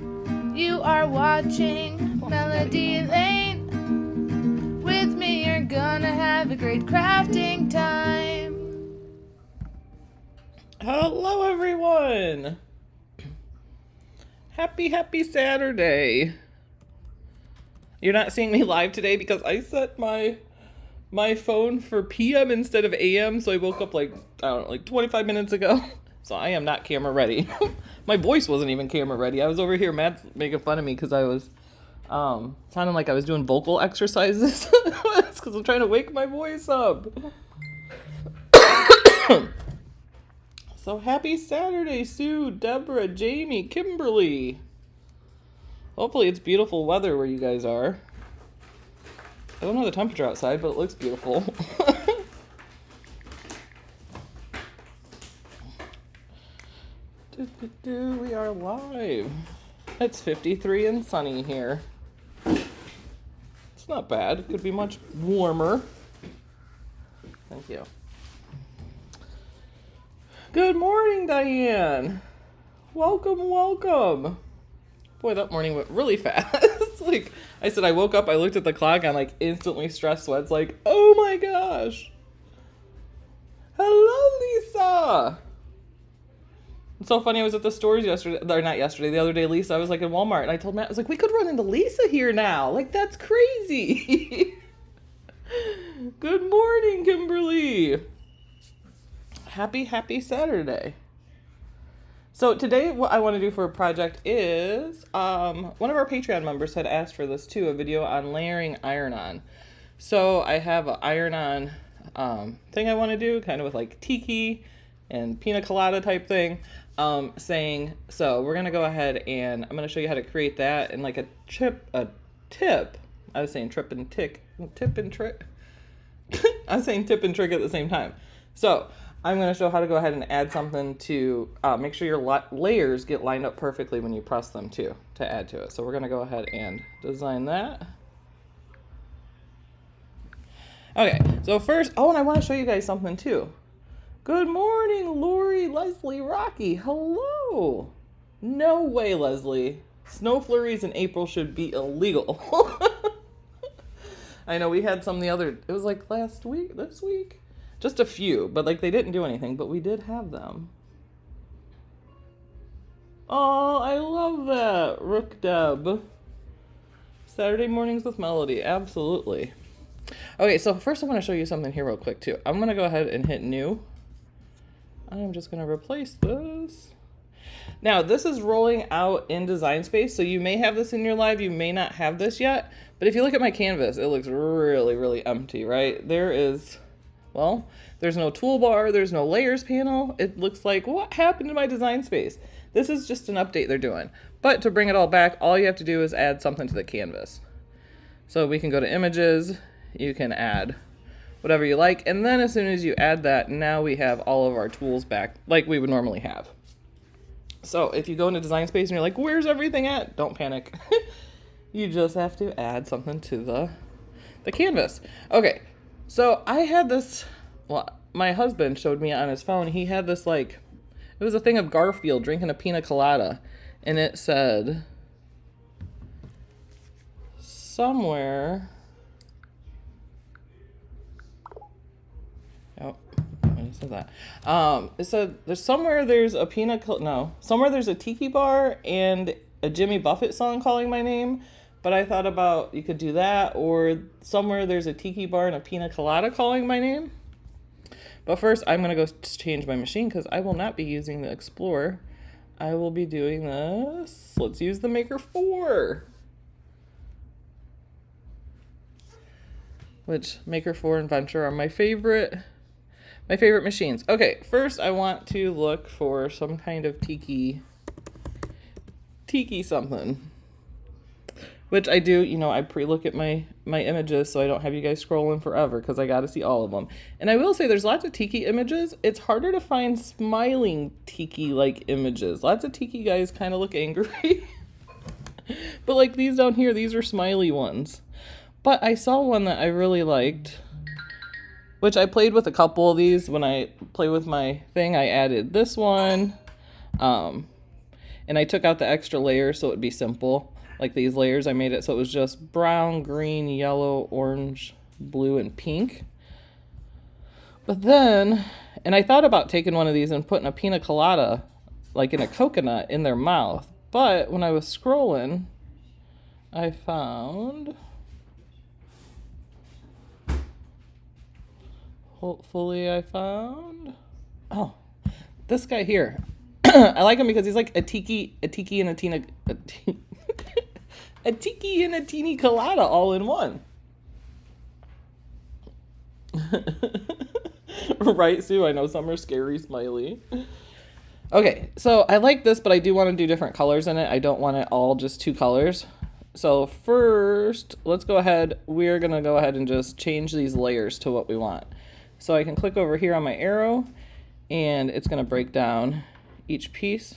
You are watching Melody Lane. With me, you're gonna have a great crafting time. Hello, everyone. Happy Saturday. You're not seeing me live today because I set my phone for PM instead of AM, so I woke up like 25 minutes ago. So I am not camera ready. My voice wasn't even camera ready. I was over here, Matt's making fun of me because I was sounding like I was doing vocal exercises. It's because I'm trying to wake my voice up. So happy Saturday, Sue, Deborah, Jamie, Kimberly. Hopefully it's beautiful weather where you guys are. I don't know the temperature outside, but it looks beautiful. We are live. It's 53 and sunny here. It's not bad. It could be much warmer. Thank you. Good morning, Diane. Welcome. Boy, that morning went really fast. Like I said, I woke up, I looked at the clock, I'm like instantly stress sweats, like, oh my gosh. Hello, Lisa. It's so funny, I was at the stores yesterday, or not yesterday, the other day, Lisa, I was like in Walmart, and I told Matt, I was like, we could run into Lisa here now. Like, that's crazy. Good morning, Kimberly. Happy Saturday. So today what I want to do for a project is, one of our Patreon members had asked for this too, a video on layering iron-on. So I have an iron-on thing I want to do, kind of with like Tiki and Pina colada type thing, saying, so we're going to go ahead and I'm going to show you how to create that in like a tip. I was saying tip and trick. I was saying tip and trick at the same time. So I'm going to show how to go ahead and add something to make sure your layers get lined up perfectly when you press them too, to add to it. So we're going to go ahead and design that. Okay, so first, and I want to show you guys something too. Good morning, Lori, Leslie, Rocky. Hello. No way, Leslie. Snow flurries in April should be illegal. I know we had some it was like last week, this week. Just a few, but like they didn't do anything, but we did have them. Oh, I love that. Rook Deb. Saturday mornings with Melody, absolutely. Okay, so first I want to show you something here real quick too. I'm going to go ahead and hit new. I'm just going to replace this. Now, this is rolling out in Design Space, so you may have this in your live, you may not have this yet, but if you look at my canvas, it looks really empty, right? There's no toolbar, there's no layers panel. It looks like, what happened to my Design Space? This is just an update they're doing. But to bring it all back, all you have to do is add something to the canvas. So we can go to images, you can add whatever you like, and then as soon as you add that, now we have all of our tools back like we would normally have. So if you go into Design Space and you're like, where's everything at? Don't panic. You just have to add something to the canvas. Okay, so I had this, my husband showed me on his phone, he had this it was a thing of Garfield drinking a pina colada, and it said somewhere, it said that. It said somewhere there's a Tiki bar and a Jimmy Buffett song calling my name. But I thought about you could do that, or somewhere there's a Tiki bar and a pina colada calling my name. But first, I'm going to go change my machine because I will not be using the Explorer. I will be doing this. Let's use the Maker 4. Which Maker 4 and Venture are my favorite machines. Okay, first I want to look for some kind of Tiki something. Which I do, I pre-look at my images so I don't have you guys scrolling forever because I got to see all of them. And I will say there's lots of Tiki images. It's harder to find smiling Tiki-like images. Lots of Tiki guys kind of look angry. But like these down here, these are smiley ones. But I saw one that I really liked, which I played with a couple of these. When I play with my thing, I added this one. And I took out the extra layers so it would be simple. Like these layers, I made it so it was just brown, green, yellow, orange, blue, and pink. But then, and I thought about taking one of these and putting a pina colada, like in a coconut, in their mouth. But when I was scrolling, I found, hopefully I found, oh, this guy here. I like him because he's like a tiki and a tina, a tiki and a teeny colada all in one. Right, Sue? I know some are scary smiley. Okay, so I like this, but I do want to do different colors in it. I don't want it all just two colors. So first, let's go ahead. We're going to go ahead and just change these layers to what we want. So I can click over here on my arrow, and it's going to break down each piece.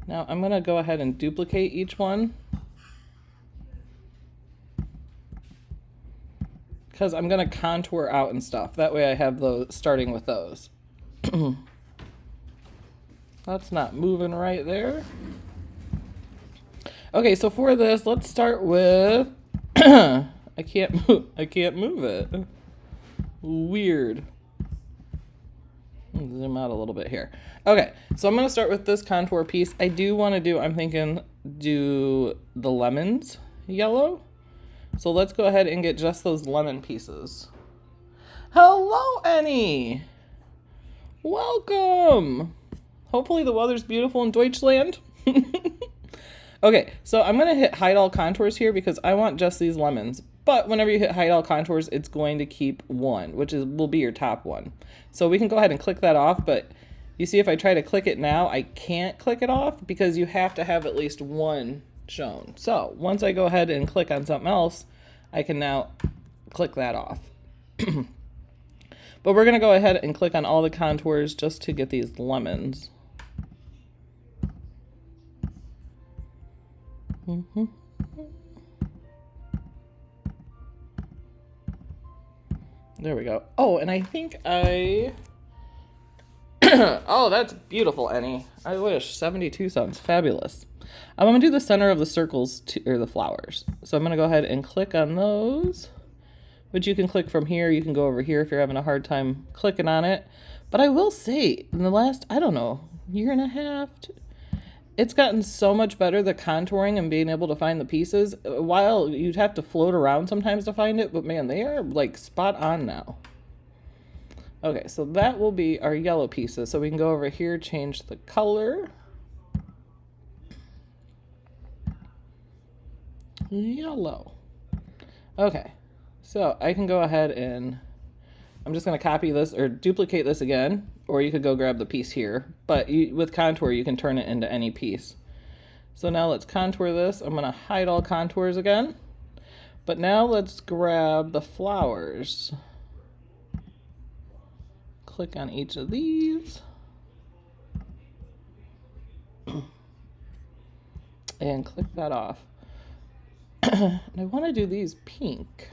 Now I'm going to go ahead and duplicate each one, because I'm going to contour out and stuff. That way I have those starting with those. That's not moving right there. Okay, so for this, let's start with I can't move it. Weird. Zoom out a little bit here. Okay, so I'm going to start with this contour piece. I do want to do, I'm thinking, do the lemons yellow. So let's go ahead and get just those lemon pieces. Hello, Annie. Welcome. Hopefully the weather's beautiful in Deutschland. Okay, so I'm going to hit hide all contours here because I want just these lemons. But whenever you hit hide all contours, it's going to keep one, which will be your top one. So we can go ahead and click that off, but you see if I try to click it now, I can't click it off because you have to have at least one shown. So once I go ahead and click on something else, I can now click that off. But we're going to go ahead and click on all the contours just to get these lemons. There we go. Oh, and I think oh, that's beautiful, Annie. I wish. 72 sounds fabulous. I'm going to do the center of the circles, or the flowers. So I'm going to go ahead and click on those, which you can click from here. You can go over here if you're having a hard time clicking on it. But I will say, in the last, I don't know, year and a half, it's gotten so much better, the contouring and being able to find the pieces. While you'd have to float around sometimes to find it, but man, they are like spot on now. Okay, so that will be our yellow pieces. So we can go over here, change the color. Yellow. Okay, so I can go ahead and I'm just going to copy this or duplicate this again, or you could go grab the piece here. But with contour, you can turn it into any piece. So now let's contour this. I'm going to hide all contours again. But now let's grab the flowers. Click on each of these. And click that off. And I want to do these pink.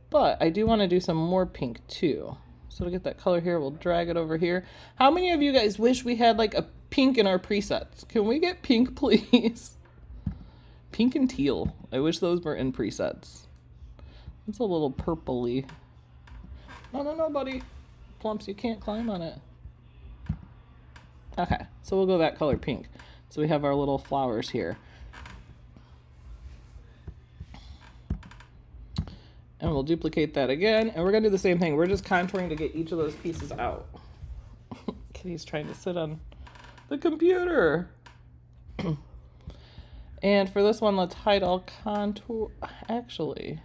But I do want to do some more pink too. So to get that color here, we'll drag it over here. How many of you guys wish we had like a pink in our presets? Can we get pink, please? Pink and teal. I wish those were in presets. It's a little purpley. No, buddy. Plumps, you can't climb on it. Okay, so we'll go that color pink. So we have our little flowers here. And we'll duplicate that again. And we're going to do the same thing. We're just contouring to get each of those pieces out. Kitty's trying to sit on the computer. And for this one, let's hide all contour. Actually,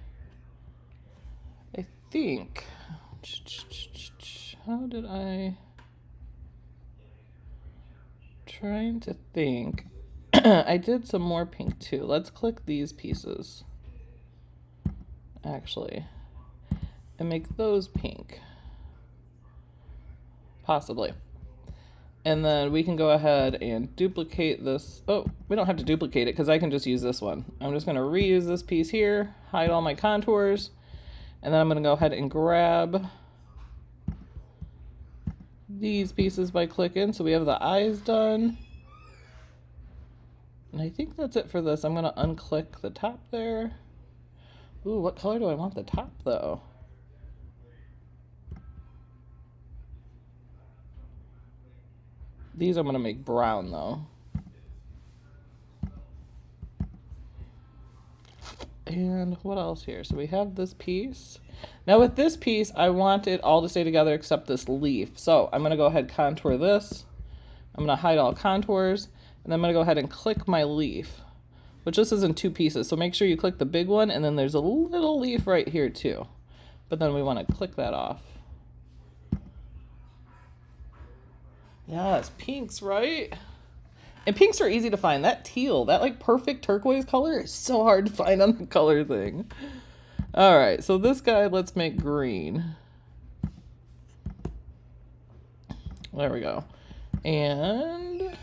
I think... How did I... Trying to think. I did some more pink too. Let's click these pieces. Actually, and make those pink. Possibly. And then we can go ahead and duplicate this. Oh, we don't have to duplicate it because I can just use this one. I'm just going to reuse this piece here, hide all my contours, and then I'm going to go ahead and grab these pieces by clicking. So we have the eyes done. And I think that's it for this. I'm going to unclick the top there. Ooh, what color do I want the top though? These I'm going to make brown though. And what else here? So we have this piece. Now with this piece, I want it all to stay together except this leaf. So I'm going to go ahead and contour this. I'm going to hide all contours. And then I'm going to go ahead and click my leaf, which this is in 2 pieces. So make sure you click the big one, and then there's a little leaf right here too. But then we want to click that off. Yes, pinks, right? And pinks are easy to find. That teal, that like perfect turquoise color is so hard to find on the color thing. All right, so this guy, let's make green. There we go. And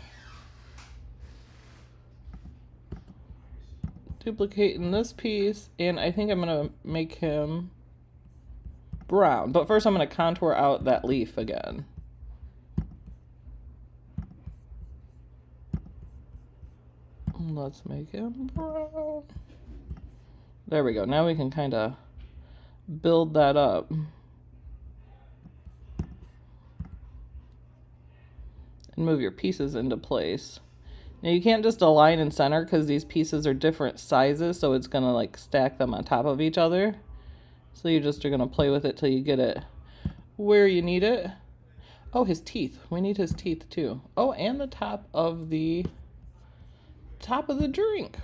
duplicating this piece, and I think I'm gonna make him brown. But first I'm gonna contour out that leaf again. Let's make him brown. There we go. Now we can kind of build that up. And move your pieces into place. Now you can't just align and center because these pieces are different sizes, so it's going to like stack them on top of each other. So you just are going to play with it till you get it where you need it. Oh, his teeth. We need his teeth too. Oh, and the top of the drink.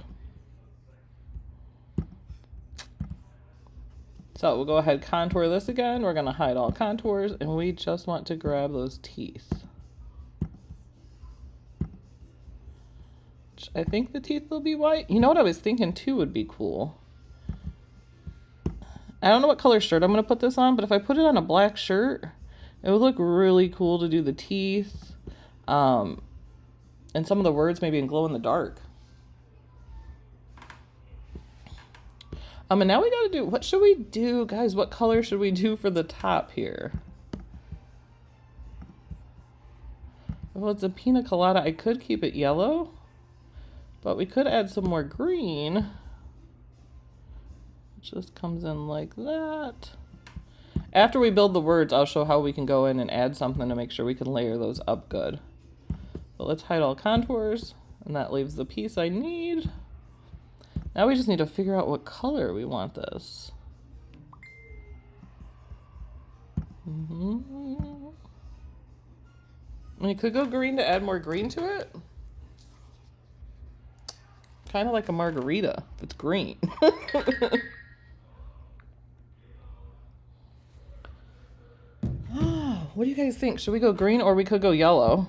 So we'll go ahead, contour this again. We're going to hide all contours, and we just want to grab those teeth. I think the teeth will be white. You know what I was thinking too would be cool? I don't know what color shirt I'm going to put this on, but if I put it on a black shirt, it would look really cool to do the teeth. And some of the words maybe in glow in the dark. And now we got to do, what should we do? Guys, what color should we do for the top here? Well, it's a pina colada. I could keep it yellow, but we could add some more green. It just comes in like that. After we build the words, I'll show how we can go in and add something to make sure we can layer those up good. But let's hide all contours, and that leaves the piece I need. Now we just need to figure out what color we want this. We could go green to add more green to it. Kind of like a margarita, if it's green. What do you guys think? Should we go green, or we could go yellow?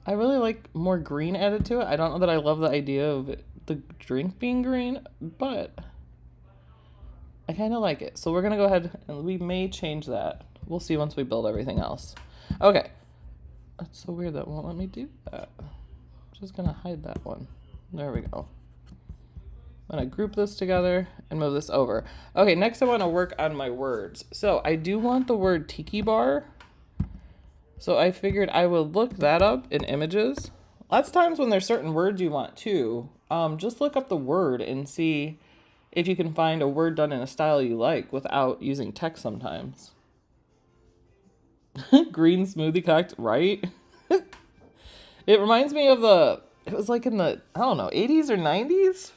I really like more green added to it. I don't know that I love the idea of the drink being green, but I kind of like it. So we're going to go ahead and we may change that. We'll see once we build everything else. Okay. That's so weird that won't let me do that. I'm just going to hide that one. There we go. I'm going to group this together and move this over. Okay, next I want to work on my words. So I do want the word Tiki bar. So I figured I would look that up in images. Lots of times when there's certain words you want too, just look up the word and see if you can find a word done in a style you like without using text sometimes. Green smoothie cocktail, right? It reminds me of it was like in the, I don't know, 80s or 90s?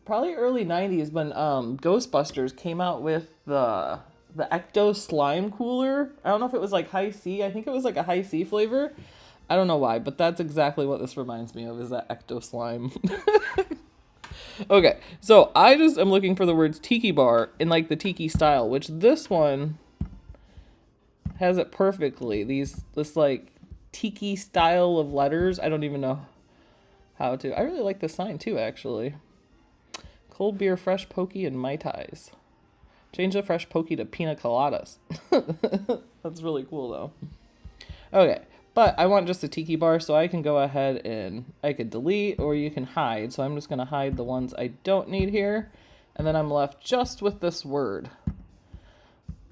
Probably early 90s when Ghostbusters came out with the Ecto Slime Cooler. I don't know if it was like high C. I think it was like a high C flavor. I don't know why, but that's exactly what this reminds me of, is that Ecto Slime. Okay, so I just am looking for the words Tiki bar in like the Tiki style, which this one has it perfectly. This like Tiki style of letters. I don't even know how to. I really like the sign too, actually. Cold beer, fresh pokey, and Mai Tais. Change the fresh pokey to pina coladas. That's really cool though. Okay, but I want just a Tiki bar, so I can go ahead and I could delete, or you can hide. So I'm just going to hide the ones I don't need here. And then I'm left just with this word.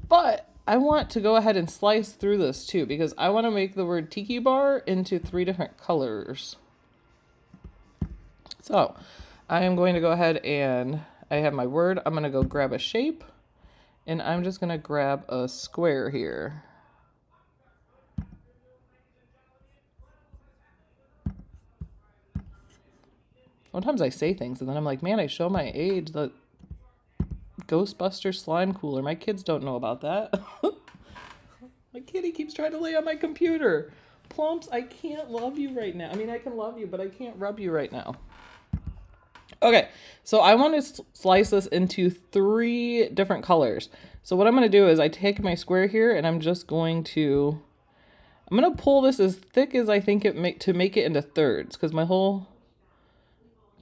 But I want to go ahead and slice through this too, because I want to make the word Tiki bar into 3 different colors. So I am going to go ahead and I have my word. I'm going to go grab a shape, and I'm just going to grab a square here. Sometimes I say things and then I'm like, man, I show my age. The Ghostbuster slime cooler. My kids don't know about that. My kitty keeps trying to lay on my computer. Plumps, I can't love you right now. I mean, I can love you, but I can't rub you right now. Okay, so I want to slice this into 3 different colors. So what I'm going to do is I take my square here and I'm just going to, I'm going to pull this as thick as I think to make it into thirds, because my whole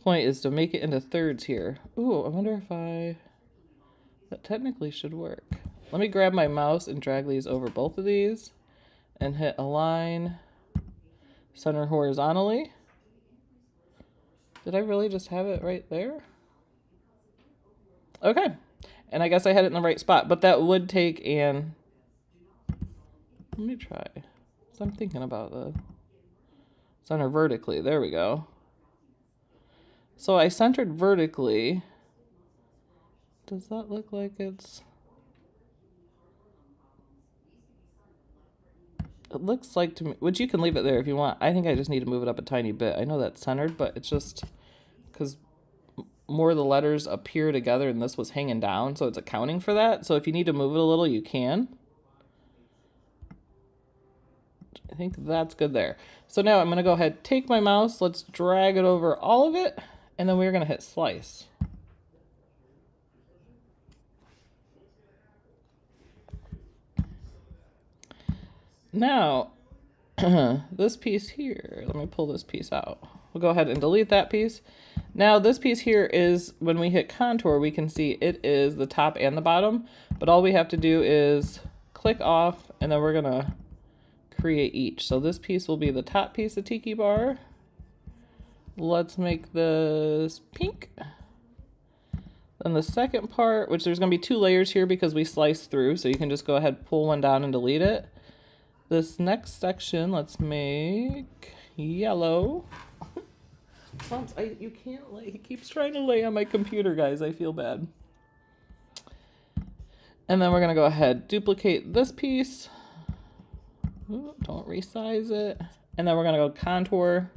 point is to make it into thirds here. Ooh, I wonder if that technically should work. Let me grab my mouse and drag these over both of these and hit align, center horizontally. Did I really just have it right there? Okay. And I guess I had it in the right spot, but that would take let me try. So I'm thinking about the center vertically. There we go. So I centered vertically. Does that look like it's... It looks like to me, which you can leave it there if you want. I think I just need to move it up a tiny bit. I know that's centered, but it's just because more of the letters appear together and this was hanging down, so it's accounting for that. So if you need to move it a little, you can. I think that's good there. So now I'm going to go ahead, take my mouse, let's drag it over all of it, and then we're going to hit slice. Now, this piece here, let me pull this piece out. We'll go ahead and delete that piece. Now this piece here is, when we hit contour, we can see it is the top and the bottom, but all we have to do is click off, and then we're gonna create each. So this piece will be the top piece of Tiki bar. Let's make this pink. Then the second part, which there's gonna be 2 layers here because we sliced through, so you can just go ahead, pull one down and delete it. This next section, let's make yellow. You can't lay. He keeps trying to lay on my computer, guys. I feel bad. And then we're going to go ahead, duplicate this piece. Ooh, don't resize it. And then we're going to go contour,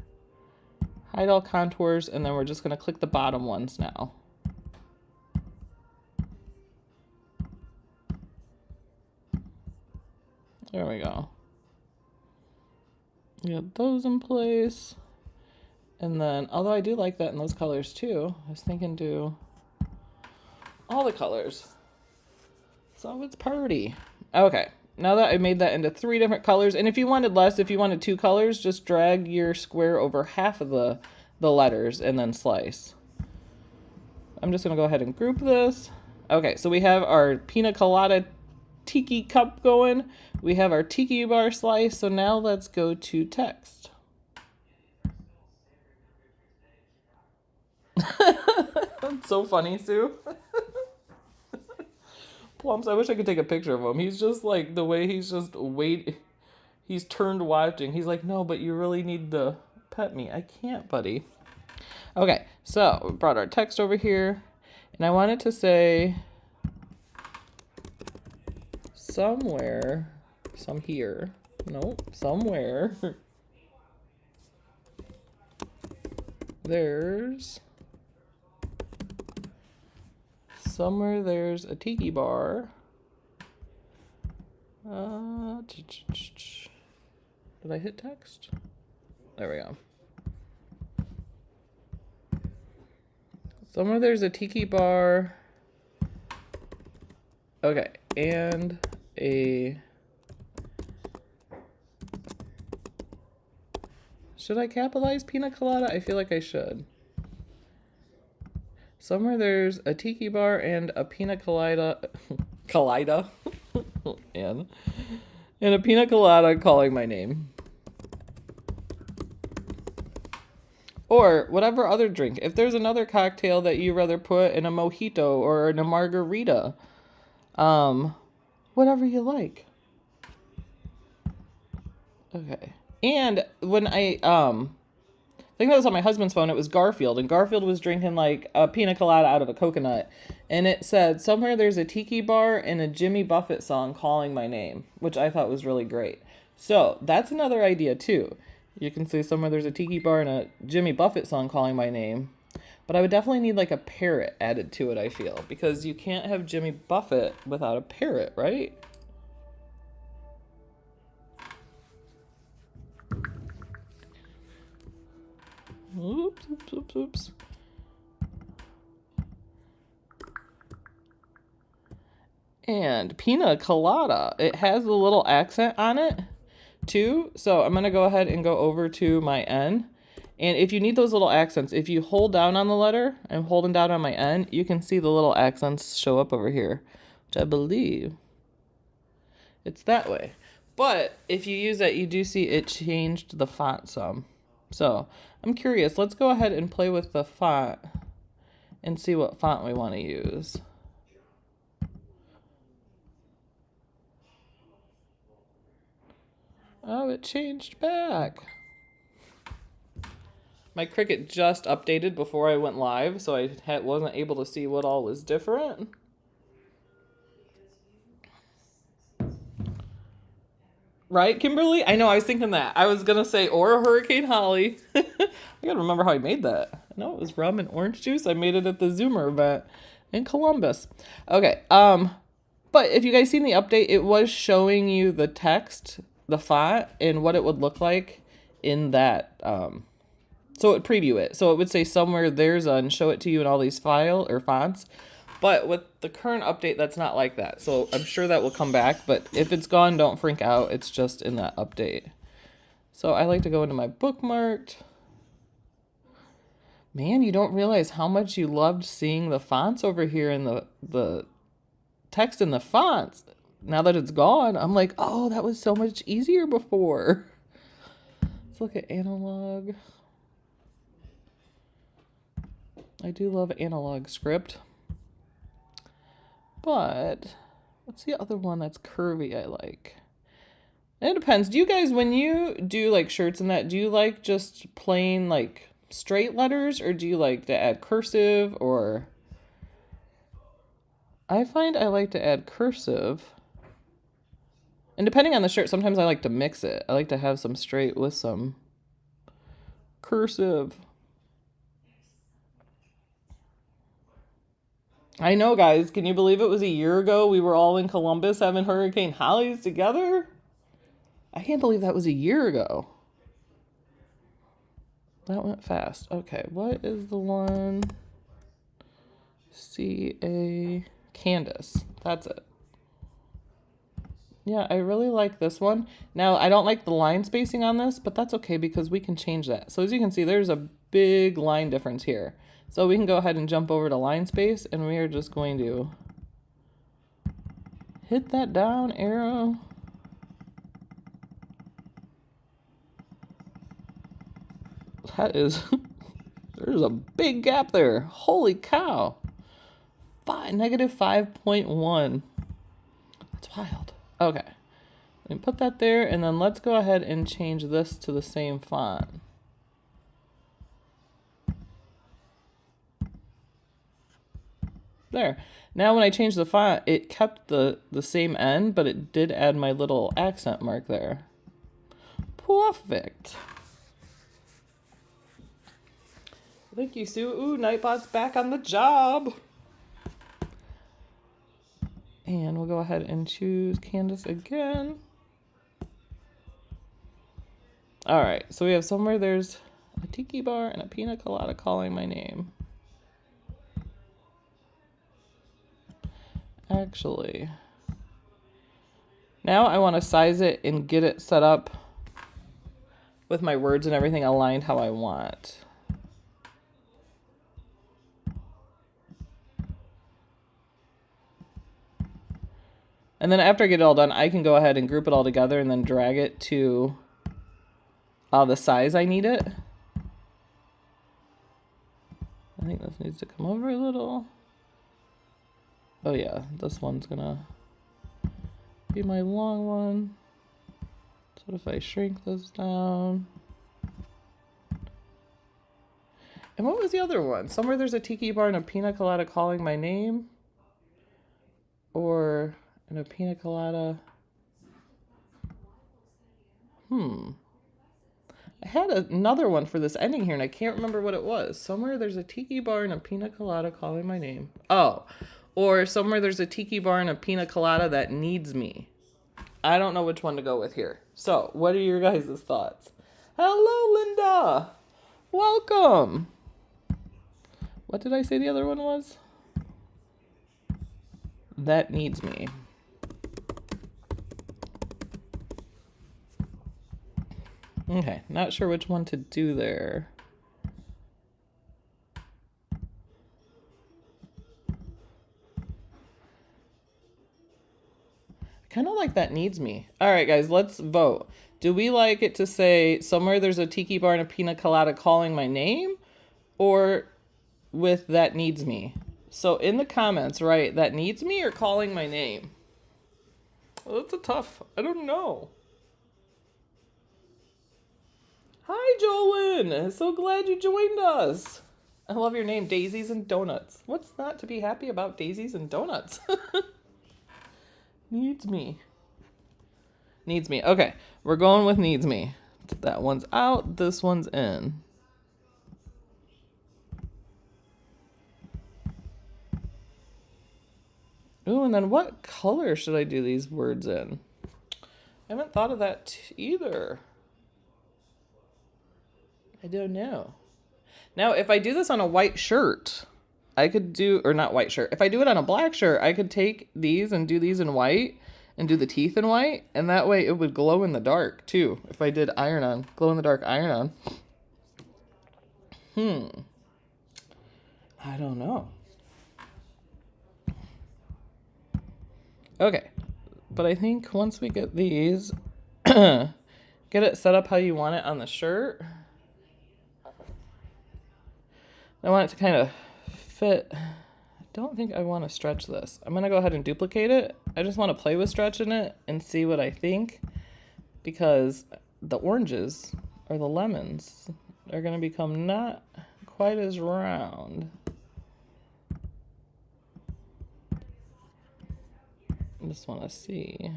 hide all contours, and then we're just going to click the bottom ones now. There we go. Get those in place. And then, although I do like that in those colors too, I was thinking do all the colors. So it's party. Okay, now that I made that into 3 different colors, and if you wanted less, if you wanted 2 colors, just drag your square over half of the letters and then slice. I'm just gonna go ahead and group this. Okay, so we have our Pina colada Tiki cup going. We have our Tiki bar slice. So now let's go to text. That's so funny, Sue. Plumps, I wish I could take a picture of him. He's just like, the way he's just he's turned watching. He's like, no, but you really need to pet me. I can't, buddy. Okay, so we brought our text over here, and I wanted to say somewhere, somewhere, there's a Tiki bar. Did I hit text? There we go. Somewhere there's a Tiki bar. Okay, and should I capitalize Pina colada? I feel like I should. Somewhere there's a Tiki bar and a Pina colada, and a Pina colada calling my name. Or whatever other drink. If there's another cocktail that you rather put in a mojito or in a margarita, whatever you like. Okay. And when I think that was on my husband's phone, it was Garfield, and Garfield was drinking like a pina colada out of a coconut, and it said somewhere there's a Tiki bar and a Jimmy Buffett song calling my name, which I thought was really great. So that's another idea too. You can say somewhere there's a Tiki bar and a Jimmy Buffett song calling my name, but I would definitely need like a parrot added to it, I feel, because you can't have Jimmy Buffett without a parrot, right? Oops, oops, oops, oops. And Pina colada. It has the little accent on it too. So I'm going to go ahead and go over to my N. And if you need those little accents, if you hold down on the letter, I'm holding down on my N, you can see the little accents show up over here, which I believe it's that way. But if you use that, you do see it changed the font some. So I'm curious. Let's go ahead and play with the font and see what font we want to use. Oh, it changed back. My Cricut just updated before I went live, so I wasn't able to see what all was different. Right, Kimberly? I know, I was thinking that. I was going to say, or a Hurricane Holly. I got to remember how I made that. I know it was rum and orange juice. I made it at the Zoomer event in Columbus. Okay, but if you guys seen the update, it was showing you the text, the font, and what it would look like in that. So it would preview it. So it would say somewhere there's a, and show it to you in all these file or fonts. But with the current update, that's not like that. So I'm sure that will come back. But if it's gone, don't freak out. It's just in that update. So I like to go into my bookmarked. Man, you don't realize how much you loved seeing the fonts over here in the text in the fonts. Now that it's gone, I'm like, oh, that was so much easier before. Let's look at analog. I do love analog script. But what's the other one that's curvy I like? And it depends. Do you guys, when you do like shirts and that, do you like just plain like straight letters, or do you like to add cursive? Or I find I like to add cursive. And depending on the shirt, sometimes I like to mix it. I like to have some straight with some cursive. I know, guys. Can you believe it was a year ago we were all in Columbus having Hurricane Hollies together? I can't believe that was a year ago. That went fast. Okay, what is the one? C.A. Candace. That's it. Yeah, I really like this one. Now, I don't like the line spacing on this, but that's okay because we can change that. So as you can see, there's a big line difference here. So we can go ahead and jump over to line space, and we are just going to hit that down arrow. That is, there's a big gap there. Holy cow. Negative 5.1. That's wild. Okay. Let me put that there, and then let's go ahead and change this to the same font. There. Now when I changed the font, it kept the same N, but it did add my little accent mark there. Perfect. Thank you, Sue. Ooh, Nightbot's back on the job. And we'll go ahead and choose Candace again. All right, so we have somewhere there's a tiki bar and a pina colada calling my name. Actually, now I want to size it and get it set up with my words and everything aligned how I want. And then after I get it all done, I can go ahead and group it all together and then drag it to the size I need it. I think this needs to come over a little. Oh yeah, this one's gonna be my long one. So what if I shrink this down? And what was the other one? Somewhere there's a tiki bar and a pina colada calling my name. Or in a pina colada. I had another one for this ending here and I can't remember what it was. Somewhere there's a tiki bar and a pina colada calling my name. Oh, or somewhere there's a tiki bar and a pina colada that needs me. I don't know which one to go with here. So, what are your guys' thoughts? Hello, Linda. Welcome. What did I say the other one was? That needs me. Okay, not sure which one to do there. Kind of like that needs me. All right, guys, let's vote. Do we like it to say somewhere there's a tiki bar and a pina colada calling my name, or with that needs me? So in the comments, write that needs me or calling my name. Well, that's a tough, I don't know. Hi, Jolyn. So glad you joined us. I love your name, Daisies and Donuts. What's not to be happy about daisies and donuts? Needs me. Needs me. Okay, we're going with needs me. That one's out. This one's in. Ooh, and then what color should I do these words in? I haven't thought of that either. I don't know. Now, if I do this on a white shirt, I could do, or not white shirt. If I do it on a black shirt, I could take these and do these in white and do the teeth in white. And that way it would glow in the dark too. If I did iron on, glow in the dark iron on. I don't know. Okay. But I think once we get these, get it set up how you want it on the shirt. I want it to kind of fit. I don't think I want to stretch this. I'm going to go ahead and duplicate it. I just want to play with stretching it and see what I think, because the oranges or the lemons are going to become not quite as round. I just want to see.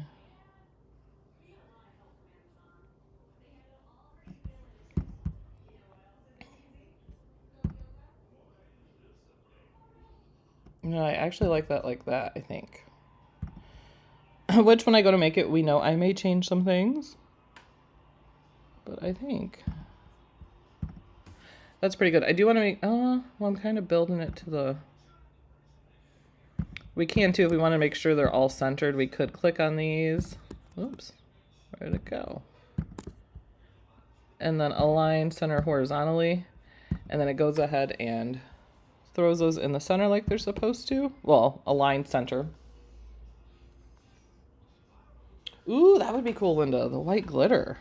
No, I actually like that, I think. Which, when I go to make it, we know I may change some things. But I think that's pretty good. I do want to make, well, I'm kind of building it to the, we can too if we want to make sure they're all centered. We could click on these. Oops, where'd it go? And then align center horizontally. And then it goes ahead and throws those in the center like they're supposed to. Well, align center. Ooh, that would be cool, Linda. The white glitter.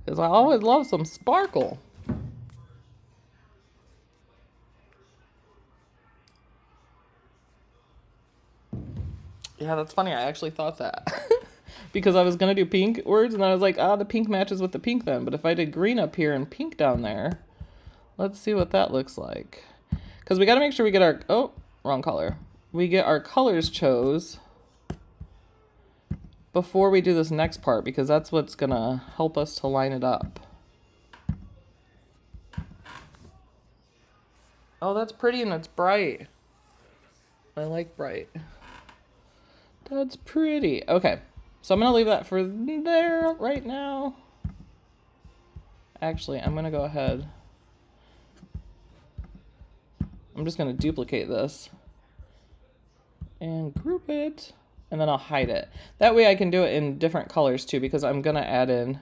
Because I always love some sparkle. Yeah, that's funny. I actually thought that. Because I was going to do pink words, and I was like, the pink matches with the pink then. But if I did green up here and pink down there, let's see what that looks like. Because we got to make sure we get our, oh, wrong color. We get our colors chose before we do this next part, because that's what's going to help us to line it up. Oh, that's pretty and it's bright. I like bright. That's pretty. Okay, so I'm going to leave that for there right now. Actually, I'm going to go ahead. I'm just going to duplicate this and group it, and then I'll hide it. That way I can do it in different colors too, because I'm going to add in,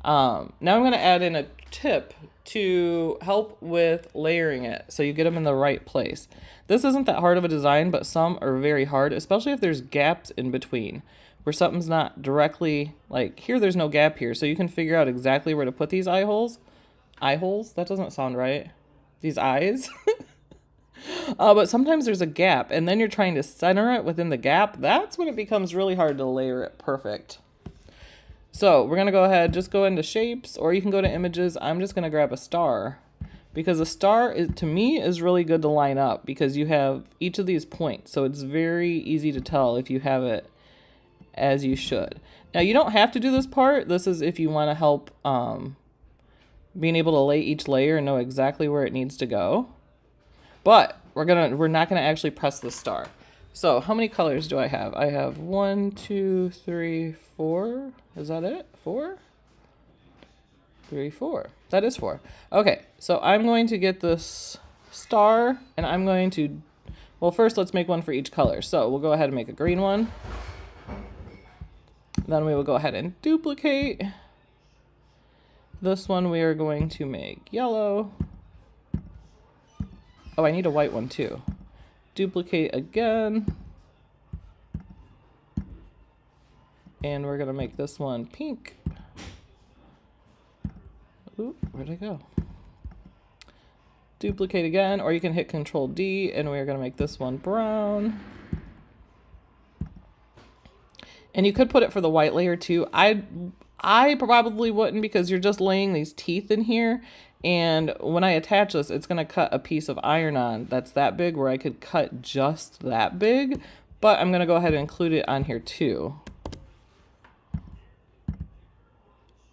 now I'm going to add in a tip to help with layering it so you get them in the right place. This isn't that hard of a design, but some are very hard, especially if there's gaps in between where something's not directly, like here there's no gap here, so you can figure out exactly where to put these eye holes. Eye holes? That doesn't sound right. These eyes. But sometimes there's a gap, and then you're trying to center it within the gap. That's when it becomes really hard to layer it perfect. So we're gonna go ahead, just go into shapes, or you can go to images. I'm just gonna grab a star, because a star is, to me, is really good to line up because you have each of these points. So it's very easy to tell if you have it as you should. Now you don't have to do this part. This is if you want to help being able to lay each layer and know exactly where it needs to go. But we're not gonna actually press the star. So how many colors do I have? I have 1, 2, 3, 4. Is that it? 4? 3, 4. That is 4. Okay, so I'm going to get this star, and I'm going to, well, first let's make one for each color. So we'll go ahead and make a green one. Then we will go ahead and duplicate. This one we are going to make yellow. Oh, I need a white one too. Duplicate again. And we're gonna make this one pink. Ooh, where'd I go? Duplicate again, or you can hit Control D, and we're gonna make this one brown. And you could put it for the white layer too. I probably wouldn't, because you're just laying these teeth in here, and when I attach this, it's gonna cut a piece of iron on that's that big, where I could cut just that big, but I'm gonna go ahead and include it on here too.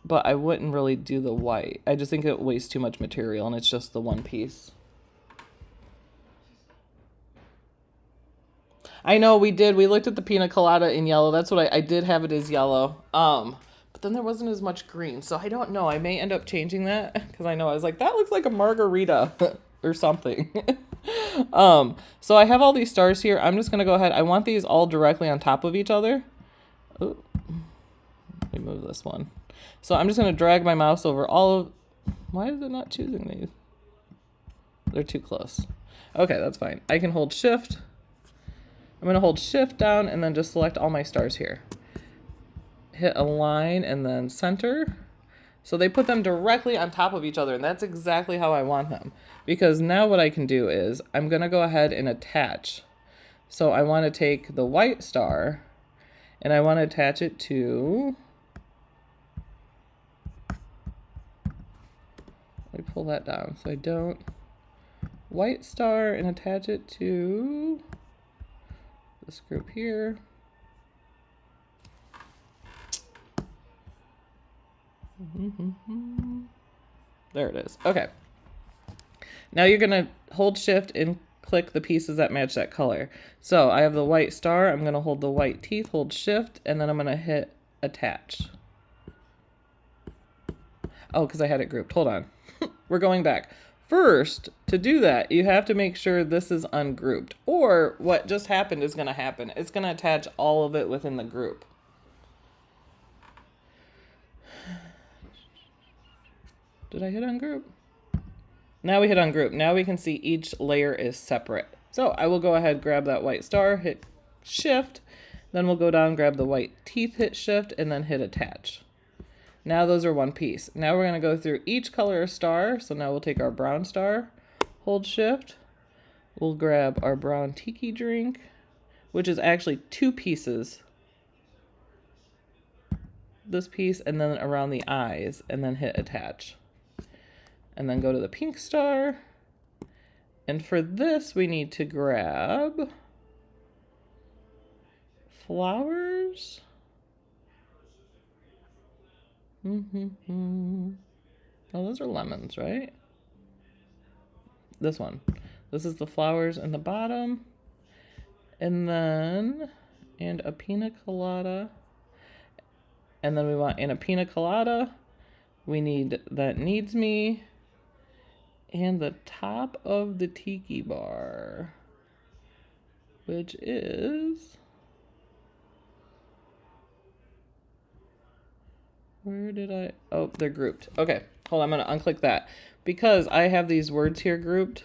But I wouldn't really do the white. I just think it wastes too much material, and it's just the one piece. I know we looked at the Pina colada in yellow. That's what I did have it as yellow. But then there wasn't as much green, so I don't know. I may end up changing that, because I know I was like, that looks like a margarita or something. So I have all these stars here. I'm just gonna go ahead. I want these all directly on top of each other. Ooh. Let me move this one. So I'm just gonna drag my mouse over all of, why is it not choosing these? They're too close. Okay, that's fine. I can hold shift. I'm gonna hold shift down and then just select all my stars here. Hit align and then center. So they put them directly on top of each other, and that's exactly how I want them. Because now what I can do is, I'm gonna go ahead and attach. So I wanna take the white star, and I wanna attach it to, let me pull that down so I don't, white star, and attach it to this group here. There it is. Okay. Now you're gonna hold shift and click the pieces that match that color. So I have the white star. I'm gonna hold the white teeth, hold shift, and then I'm gonna hit attach. Oh, because I had it grouped. Hold on. We're going back. First, to do that, you have to make sure this is ungrouped, or what just happened is going to happen. It's going to attach all of it within the group. Did I hit ungroup? Now we hit ungroup. Now we can see each layer is separate. So I will go ahead, grab that white star, hit shift, then we'll go down, grab the white teeth, hit shift, and then hit attach. Now those are one piece. Now we're gonna go through each color of star. So now we'll take our brown star, hold shift. We'll grab our brown tiki drink, which is actually two pieces. This piece, and then around the eyes, and then hit attach. And then go to the pink star. And for this, we need to grab flowers. Oh, those are lemons, right? This one. This is the flowers in the bottom. And then, and a pina colada. And then we want, in a pina colada, we need that needs me. And the top of the tiki bar, which is, where did I, oh, they're grouped. Okay, hold on, I'm gonna unclick that because I have these words here grouped.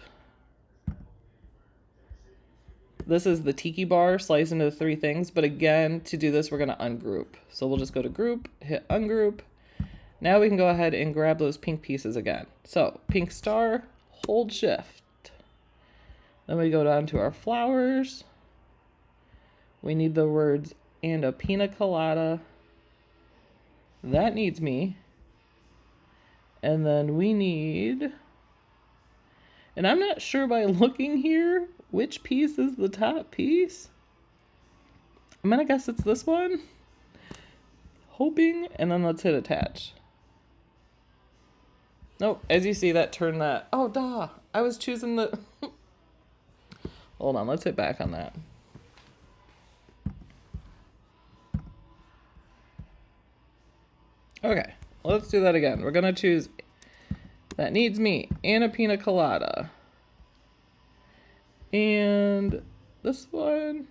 This is the tiki bar sliced into the three things, but again, to do this, we're gonna ungroup. So we'll just go to group, hit ungroup. Now we can go ahead and grab those pink pieces again. So pink star, hold shift. Then we go down to our flowers. We need the words and a pina colada. That needs me. And then we need, and I'm not sure by looking here which piece is the top piece. I'm gonna guess it's this one. Hoping, and then let's hit attach. Nope, as you see that turned that, oh duh, I was choosing the, hold on, let's hit back on that. Okay, let's do that again. We're gonna choose that needs me and a pina colada. And this one.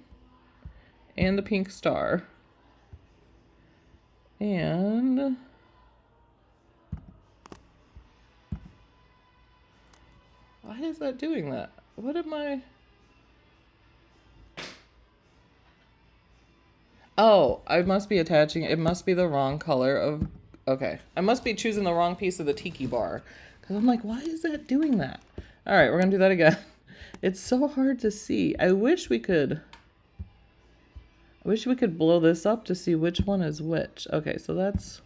And the pink star. And why is that doing that? What am I? Oh, I must be attaching, it must be the wrong color of, okay. I must be choosing the wrong piece of the tiki bar. Because I'm like, why is that doing that? All right, we're gonna do that again. It's so hard to see. I wish we could blow this up to see which one is which. Okay, so that's,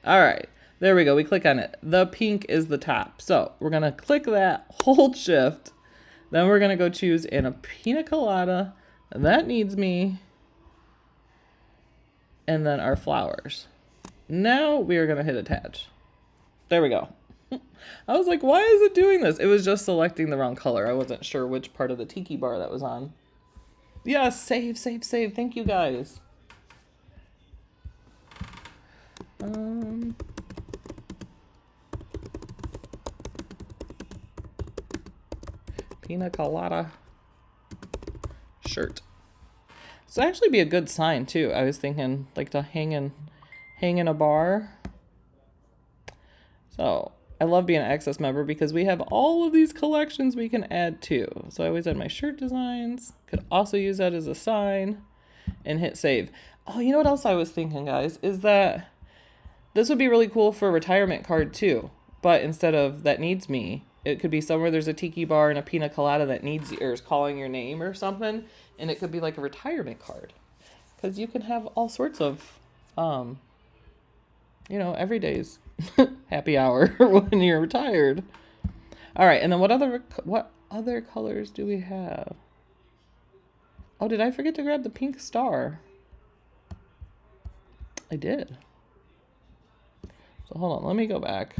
all right. There we go, we click on it. The pink is the top. So we're gonna click that, hold shift. Then we're gonna go choose in a pina colada. That needs me. And then our flowers. Now we are gonna hit attach. There we go. I was like, why is it doing this? It was just selecting the wrong color. I wasn't sure which part of the tiki bar that was on. Yes, save, save, save. Thank you guys. Pina colada shirt. This would actually be a good sign too. I was thinking like to hang in a bar. So I love being an Access member because we have all of these collections we can add to. So I always add my shirt designs. Could also use that as a sign and hit save. Oh, you know what else I was thinking, guys, is that this would be really cool for a retirement card too. But instead of that needs me, it could be somewhere there's a tiki bar and a pina colada that needs you or is calling your name or something. And it could be like a retirement card. Because you can have all sorts of, you know, every day's happy hour when you're retired. All right, and then what other colors do we have? Oh, did I forget to grab the pink star? I did. So hold on, let me go back.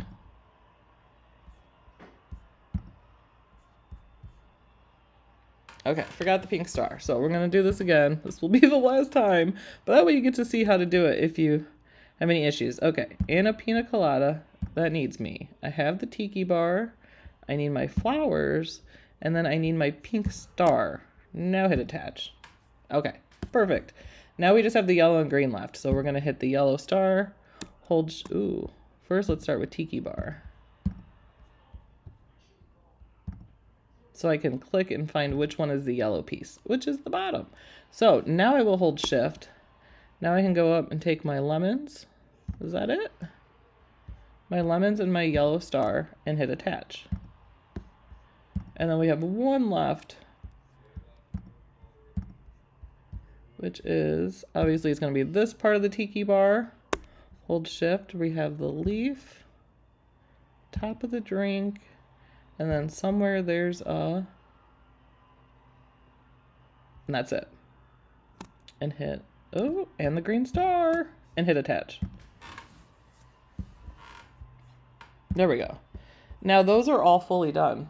Okay, forgot the pink star. So we're gonna do this again. This will be the last time, but that way you get to see how to do it if you have any issues. Okay, and a pina colada, that needs me. I have the tiki bar, I need my flowers, and then I need my pink star. Now hit attach. Okay, perfect. Now we just have the yellow and green left. So we're gonna hit the yellow star, hold, ooh. First let's start with tiki bar. So I can click and find which one is the yellow piece, which is the bottom. So now I will hold shift. Now I can go up and take my lemons. Is that it? My lemons and my yellow star and hit attach. And then we have one left, which is, obviously it's gonna be this part of the tiki bar. Hold shift, we have the leaf, top of the drink, and then somewhere there's a, and that's it. And hit, oh, and the green star, and hit attach. There we go. Now those are all fully done.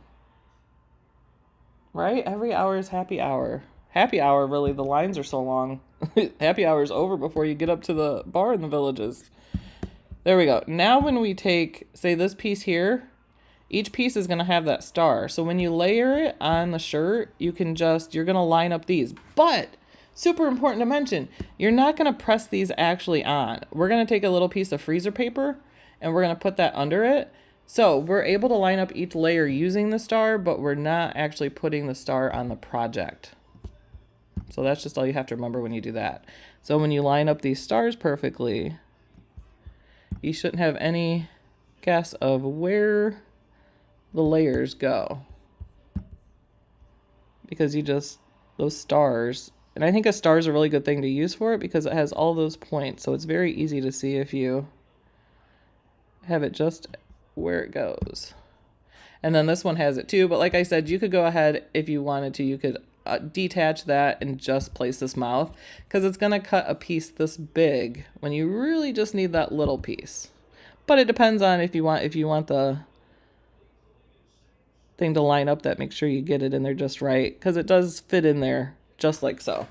Right? Every hour is happy hour. Happy hour, really, the lines are so long. Happy hour is over before you get up to the bar in the villages. There we go. Now when we take, say this piece here, each piece is gonna have that star. So when you layer it on the shirt, you can just, you're gonna line up these. But, super important to mention, you're not gonna press these actually on. We're gonna take a little piece of freezer paper and we're gonna put that under it. So we're able to line up each layer using the star, but we're not actually putting the star on the project. So that's just all you have to remember when you do that. So when you line up these stars perfectly, you shouldn't have any guess of where the layers go. because those stars, and I think a star is a really good thing to use for it because it has all those points, so it's very easy to see if you have it just where it goes. And then this one has it too, but like I said, you could go ahead if you wanted to, you could detach that and just place this mouth, because it's going to cut a piece this big when you really just need that little piece. But it depends on if you want the thing to line up, that make sure you get it in there just right, because it does fit in there just like so.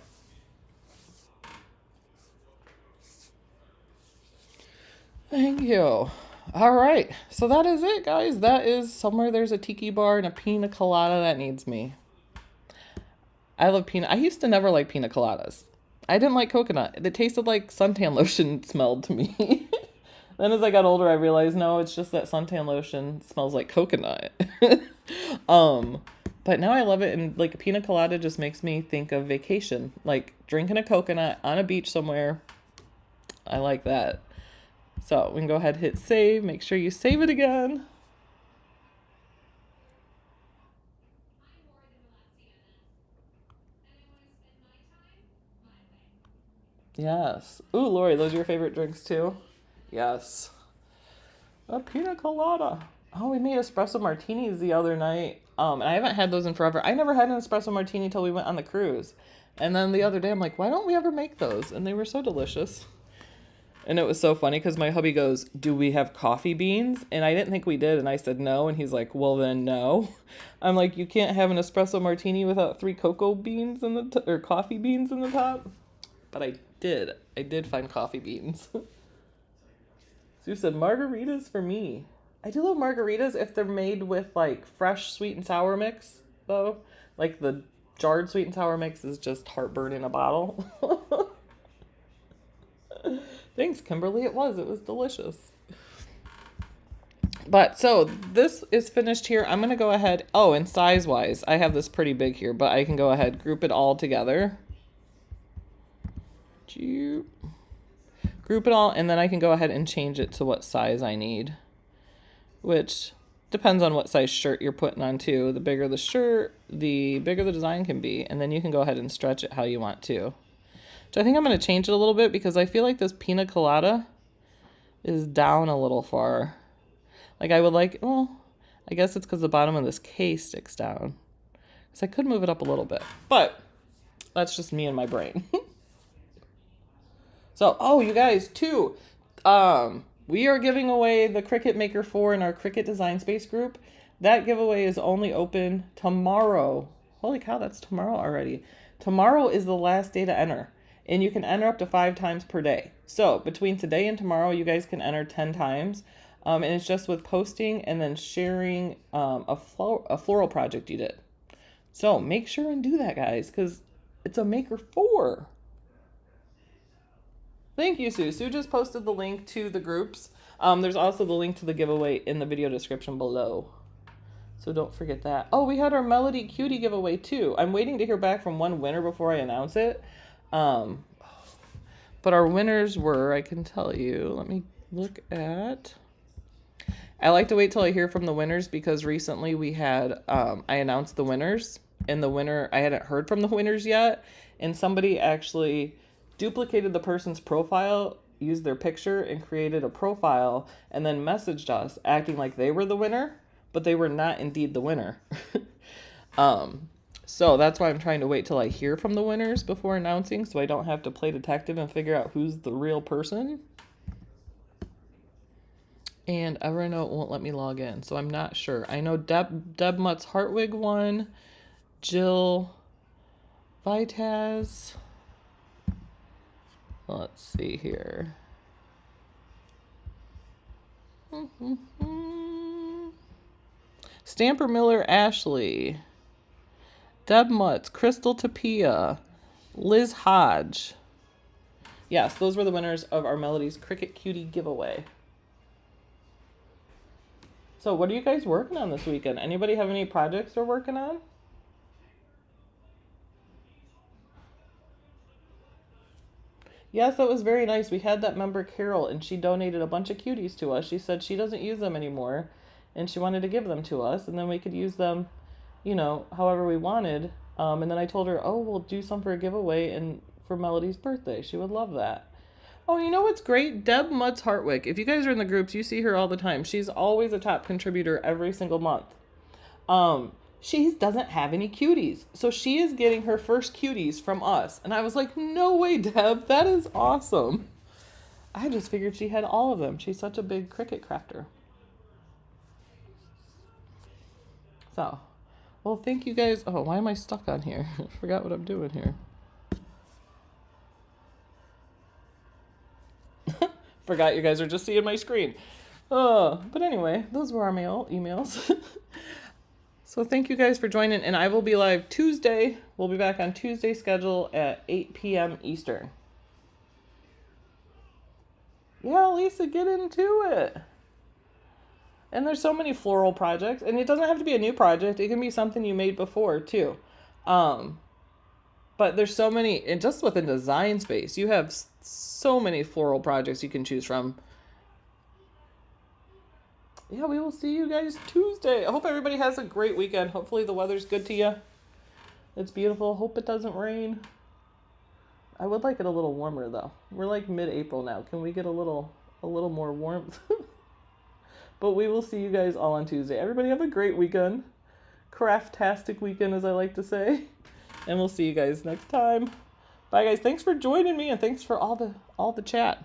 Thank you. All right, so that is it, guys. That is Somewhere There's a Tiki Bar and a Pina colada that needs me. I love I used to never like pina coladas. I didn't like coconut. It tasted like suntan lotion smelled to me. Then as I got older, I realized, no, it's just that suntan lotion smells like coconut. But now I love it, and like a pina colada just makes me think of vacation, like drinking a coconut on a beach somewhere. I like that. So we can go ahead and hit save. Make sure you save it again. Yes. Ooh, Lori, those are your favorite drinks too? Yes. A pina colada. Oh, we made espresso martinis the other night. And I haven't had those in forever. I never had an espresso martini till we went on the cruise. And then the other day I'm like, why don't we ever make those? And they were so delicious. And it was so funny because my hubby goes, do we have coffee beans? And I didn't think we did. And I said no. And he's like, well, then no. I'm like, you can't have an espresso martini without 3 cocoa beans in the or coffee beans in the top. But I did find coffee beans. Sue said, margaritas for me. I do love margaritas if they're made with like fresh sweet and sour mix, though. Like the jarred sweet and sour mix is just heartburn in a bottle. Thanks, Kimberly. It was delicious. But so this is finished here. I'm going to go ahead. Oh, and size wise, I have this pretty big here, but I can go ahead, group it all together. Group it all, and then I can go ahead and change it to what size I need, which depends on what size shirt you're putting on too. The bigger the shirt, the bigger the design can be, and then you can go ahead and stretch it how you want to. So I think I'm going to change it a little bit because I feel like this pina colada is down a little far. Like I would like, well, I guess it's because the bottom of this case sticks down. So I could move it up a little bit, but that's just me and my brain. So, oh, you guys, too, we are giving away the Cricut Maker 4 in our Cricut Design Space group. That giveaway is only open tomorrow. Holy cow, that's tomorrow already. Tomorrow is the last day to enter, and you can enter up to 5 times per day. So, between today and tomorrow, you guys can enter 10 times, and it's just with posting and then sharing a floral project you did. So, make sure and do that, guys, because it's a Maker 4. Thank you, Sue. Sue just posted the link to the groups. There's also the link to the giveaway in the video description below. So don't forget that. Oh, we had our Melody Cutie giveaway too. I'm waiting to hear back from one winner before I announce it. But our winners were, I can tell you, let me look at. I like to wait till I hear from the winners because recently we had, I announced the winners, and the winner, I hadn't heard from the winners yet. And somebody actually duplicated the person's profile, used their picture and created a profile, and then messaged us acting like they were the winner, but they were not indeed the winner. So that's why I'm trying to wait till I hear from the winners before announcing, so I don't have to play detective and figure out who's the real person. And Evernote won't let me log in, so I'm not sure. I know Deb Mutt's Hartwig won, Jill Vitaz. Let's see here. Stamper Miller Ashley, Deb Mutz, Crystal Tapia, Liz Hodge. Yes, those were the winners of our Melody's Cricut Cutie giveaway. So what are you guys working on this weekend? Anybody have any projects they're working on? Yes, that was very nice. We had that member, Carol, and she donated a bunch of cuties to us. She said she doesn't use them anymore, and she wanted to give them to us, and then we could use them, you know, however we wanted. And then I told her, oh, we'll do some for a giveaway and for Melody's birthday. She would love that. Oh, you know what's great? Deb Mutz Hartwick. If you guys are in the groups, you see her all the time. She's always a top contributor every single month. She doesn't have any cuties. So she is getting her first cuties from us. And I was like, no way, Deb. That is awesome. I just figured she had all of them. She's such a big Cricut crafter. So, well, thank you guys. Oh, why am I stuck on here? I forgot what I'm doing here. Forgot you guys are just seeing my screen. But anyway, those were our emails. So thank you guys for joining, and I will be live Tuesday. We'll be back on Tuesday schedule at 8 p.m. Eastern. Yeah, Lisa, get into it. And there's so many floral projects, and it doesn't have to be a new project. It can be something you made before too. But there's so many, and just within Design Space, you have so many floral projects you can choose from. Yeah, we will see you guys Tuesday. I hope everybody has a great weekend. Hopefully the weather's good to you. It's beautiful. Hope it doesn't rain. I would like it a little warmer though. We're like mid-April now. Can we get a little more warmth? But we will see you guys all on Tuesday. Everybody have a great weekend. Craftastic weekend, as I like to say. And we'll see you guys next time. Bye guys. Thanks for joining me, and thanks for all the chat.